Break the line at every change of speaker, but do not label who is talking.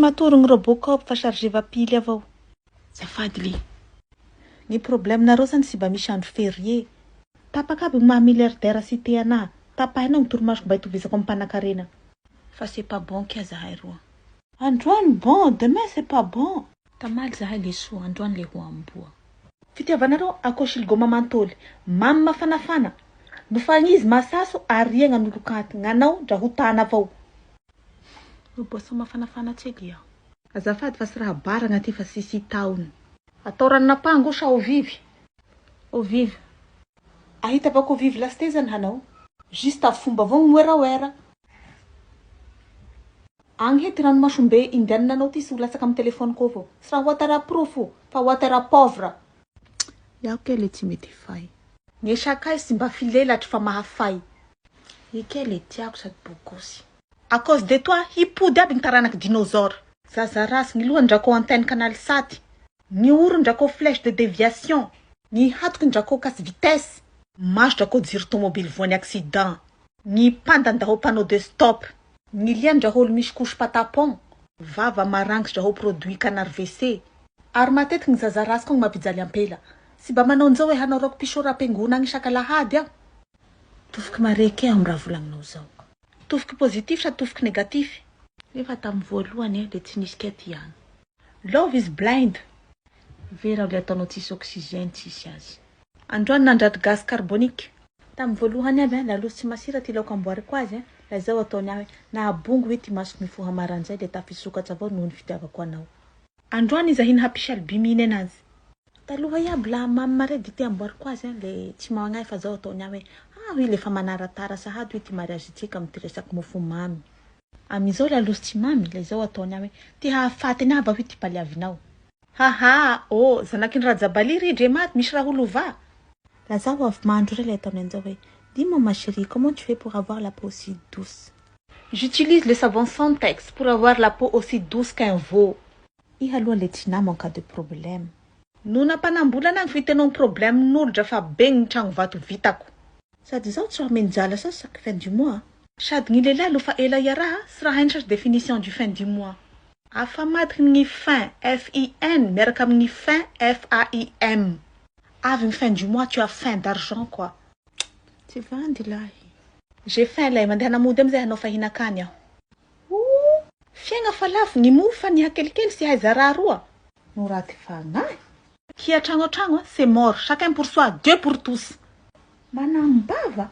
matorogny Robocop fa chargé va-pily avao. Zafady li. Ny problème nareo zany sy mba misy andro férié. Tapakaby maha milliardaire sy te ana. Tapahinao ny torimasoko mba hitovizako amin'ny mpanan-karena. Fa c'est pas bon kia zahay roa. Androany bon, demain c'est pas bon. Tamaly zahay le soa, androany le ho amboa. Fitiavanareo akosily goma mantoly. Mamy mafanafana. Nofagnizy masaso ariegna nolokanty. Nganao dra ho tana avao. Boisson mafanafana tselia. Azafady fa sy raha baragna ty fa sisy taony. Atao ranon'apango sa au vive? Au vive. Ahita avako au vive lasite zany hanao. Juste fomba avao moera. Agny hety ranomasombe indiananao ty sy ho lasaka amin'ny telefôny ko avao. Sy raha watera profo, fa watera pauvre. Iaho kely tsy mety fay. Ny sakay sy mba filelatry fa mahafay. Ikely tiako sady bokosy. À cause de toi, hipody aby ny taranaky dinosaure. Zaza rasy ny lohany drako antenne canal sat. Ny orony drako flèche de déviation. Ny hatoky drako casse vitesse. Maso drako jiro tomobile voany accident. Ny pandan draho panneau de stop. Ny liany draho olo misy couche patapon. Vava marangitry draho produit canard WC. Ary matetiky ny zaza rasy kong mapijaly ampela. Sy mba manao an'izao hoe hanao rako pisora am-piangona agny sakalahady aho. Tofiky mareky aho raha volagninao zao. Tofiky positif sa tofiky négatif? Efa tamin'ny voalohany le tsy nisy kety ihany. Love is blind. Vera le ataonao tsisy oxygène tsisy azy. Androany nandraty gaz carbonique. Tamin'ny voalohany aby la losy tsy masira ty laoka amboariko azy la zao ataony aho nahabongo hoe ty maso mifoha maranjay le tafisokatra avao noho ny fitiavako anao. Androany izy ahiny hapisy albuminy anazy. Taloha iaby la mamy mare dité amboariko azy le tsy magnay fa zao ataony aho hoe oui le fa manaratara sahady hoe ty mariage tsika amin'ny ty resaky mofo mamy. Amizao la losy tsy mamy le zao ataony aho hoe ty hahafaty na ba hoe ty paliavinao. Haha, oh, zanaky Rajabali ridre maty misy raha holova. La zao avy mandro le ataony an'izao hoe dis-moi ma chérie, comment tu fais pour avoir la peau aussi douce? J'utilise le savon Santex pour avoir la peau aussi douce qu'un veau. Iha aloha le tsy nama en cas de problème. Nona mpanambolana agny fitenao problème n'olo dra fa beng ny tragno vato vitako. Sady zao tsy raha menjala sa chaque fin du mois. Sady ny lehilahy aloha fa ela iaraha sy raha hainy sa définition du fin du mois. Afa matiky ny fin F-I-N miaraka amin'ny fin F-A-I-M. Avy ny fin du mois tu as faim d'argent quoi. Tsy vandy lahy. J'ai faim lay mandeha namody amizay hanao fahinakany aho. Fiaigna fa lafo ny mofa ny hakelikely sy haiza raha roa. No raty fagnahy. Qui a tragno c'est mort. Chacun pour soi, Dieu pour tous. Manambava.